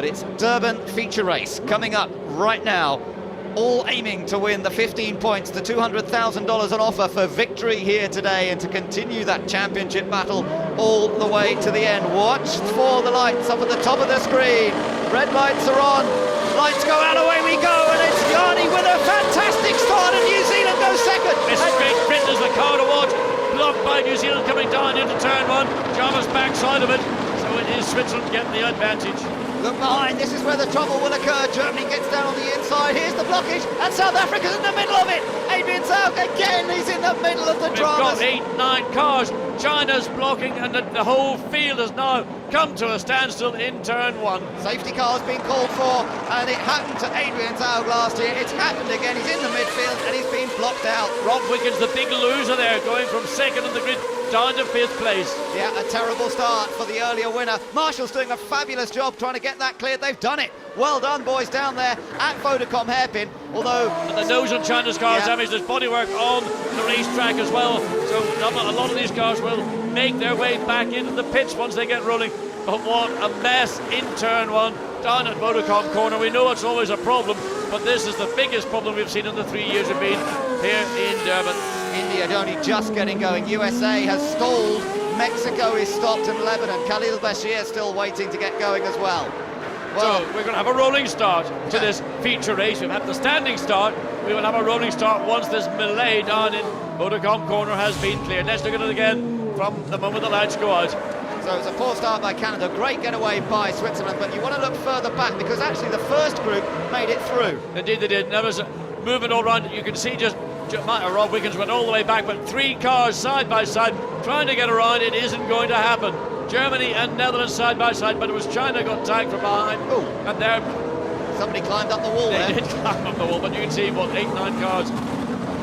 But it's Durban feature race coming up right now. All aiming to win the 15 points, the $200,000 on offer for victory here today and to continue that championship battle all the way to the end. Watch for the lights up at the top of the screen. Red lights are on, lights go out, away we go, and it's Yanni with a fantastic start, and New Zealand goes second. It's Great Britain as the car to watch, blocked by New Zealand coming down into turn one. Java's backside of it, so it is Switzerland getting the advantage. Look behind, this is where the trouble will occur. Germany gets down on the inside, here's the blockage, and South Africa's in the middle of it. Adrian Zaug again, he's in the middle of the drama. We've got 8-9 cars, China's blocking, and the whole field has now come to a standstill in turn one. Safety car's been called for, and it happened to Adrian Zaug last year. It's happened again, he's in the midfield, and he's been blocked out. Rob Wiggins, the big loser there, going from second on the grid down to 5th place. Yeah, a terrible start for the earlier winner. Marshall's doing a fabulous job trying to get that cleared. They've done it. Well done, boys, down there at Vodacom hairpin. Although... And the nose on China's car is damaged. There's bodywork on the racetrack as well. So a lot of these cars will make their way back into the pits once they get rolling. But what a mess in turn one, down at Vodacom corner. We know it's always a problem, but this is the biggest problem we've seen in the 3 years we've been here in Durban. India only just getting going. USA has stalled. Mexico is stopped, and Lebanon. Khalil Bashir still waiting to get going as well. So we're going to have a rolling start to this feature race. We've had the standing start. We will have a rolling start once this melee down in Vodacom corner has been cleared. Let's look at it again from the moment the lights go out. So it's a poor start by Canada, great getaway by Switzerland, but you want to look further back because actually the first group made it through. Indeed they did. There was a movement all around. You can see just Rob Wiggins went all the way back, but 3 cars side by side trying to get around. It isn't going to happen. Germany and Netherlands side by side, but it was China got tagged from behind. Ooh. And there somebody climbed up the wall there. They did climb up the wall, but you can see what 8-9 cars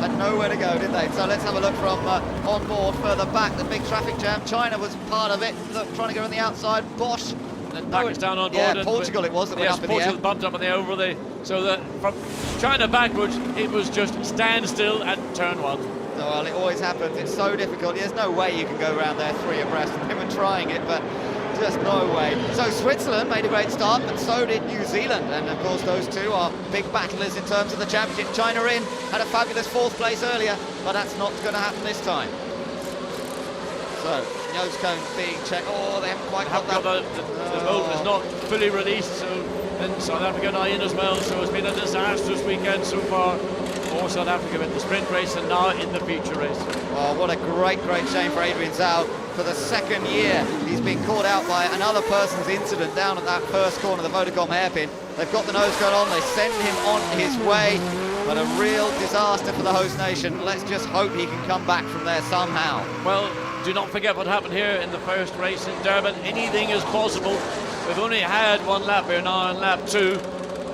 had nowhere to go, did they? So let's have a look from on board further back. The big traffic jam. China was part of it. Look, trying to go on the outside. Bosch. And Pakistan on board. Yeah, Portugal it was that went up in the air. Portugal bumped up in the air over the. So that from China backwards, it was just standstill at turn one. Well, it always happens. It's so difficult. There's no way you can go around there 3 abreast. They were trying it, but just no way. So Switzerland made a great start, but so did New Zealand. And of course, those two are big battlers in terms of the championship. China had a fabulous 4th place earlier, but that's not going to happen this time. So nose cone being checked. Oh, they haven't quite got that. The bolt is not fully released, so and South Africa now in as well. So it's been a disastrous weekend so far for South Africa in the sprint race and now in the feature race. Oh, what a great shame for Adrian Zaug. For the 2nd year, he's been caught out by another person's incident down at that first corner of the Vodacom hairpin. They've got the nose cone on, they send him on his way, but a real disaster for the host nation. Let's just hope he can come back from there somehow. Well, do not forget what happened here in the first race in Durban. Anything is possible. We've only had 1 lap. We're now on lap 2,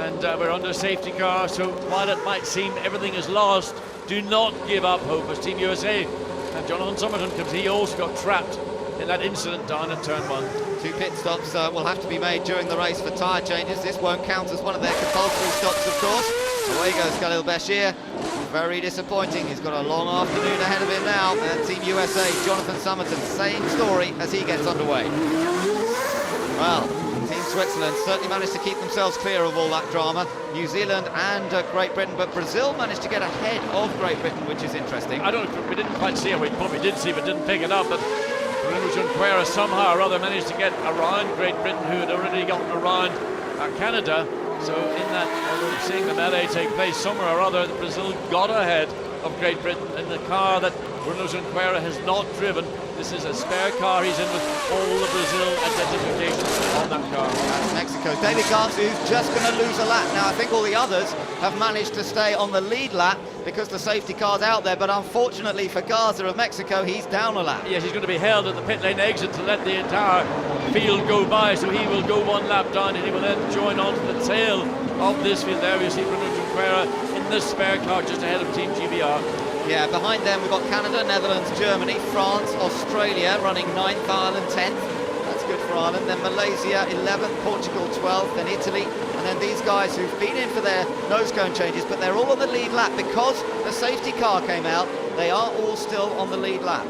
and we're under safety car. So while it might seem everything is lost, do not give up hope as Team USA. And Jonathan Somerton, because he also got trapped in that incident down at turn 1. 2 pit stops will have to be made during the race for tyre changes. This won't count as one of their compulsory stops, of course. Away goes Khalil Bashir. Very disappointing. He's got a long afternoon ahead of him now. And Team USA, Jonathan Somerton, same story as he gets underway. Well, Team Switzerland certainly managed to keep themselves clear of all that drama. New Zealand and Great Britain, but Brazil managed to get ahead of Great Britain, which is interesting. We didn't quite see it. We probably did see, but didn't pick it up. But Junqueira somehow or other managed to get around Great Britain, who had already gotten around Canada. So in that, although seeing the melee take place somewhere or other, Brazil got ahead of Great Britain in the car that Bruno Junqueira has not driven. This is a spare car he's in with all the Brazil identifications on that car. That's Mexico. David Gart's just going to lose a lap. Now, I think all the others have managed to stay on the lead lap because the safety car's out there, but unfortunately for Garza of Mexico, he's down a lap. Yes, he's going to be held at the pit lane exit to let the entire field go by, so he will go 1 lap down and he will then join on to the tail of this field. There we see Bruno Junqueira in the spare car just ahead of Team GBR. Yeah, behind them we've got Canada, Netherlands, Germany, France, Australia running 9th, Ireland 10th. That's good for Ireland. Then Malaysia 11th, Portugal 12th, then Italy. And then these guys who've been in for their nose cone changes, but they're all on the lead lap because the safety car came out. They are all still on the lead lap.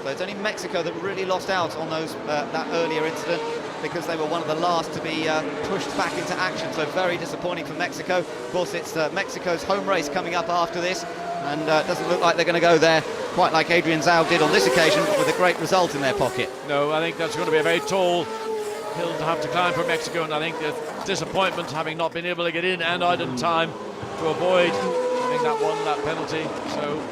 So it's only Mexico that really lost out on those that earlier incident. because they were one of the last to be pushed back into action, so very disappointing for Mexico. Of course, it's Mexico's home race coming up after this, and doesn't look like they're going to go there quite like Adrian Zhao did on this occasion, with a great result in their pocket. No, I think that's going to be a very tall hill to have to climb for Mexico, and I think the disappointment having not been able to get in and out in time to avoid having that penalty. So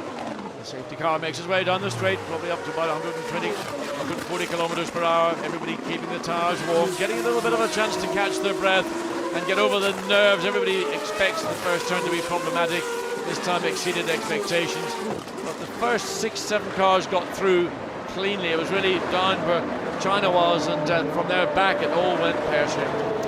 the safety car makes its way down the straight, probably up to about 120, 140 kilometers per hour. Everybody keeping the tires warm, getting a little bit of a chance to catch their breath and get over the nerves. Everybody expects the first turn to be problematic. This time exceeded expectations, but the first 6-7 cars got through cleanly. It was really down where China was, and from there back it all went pear-shaped.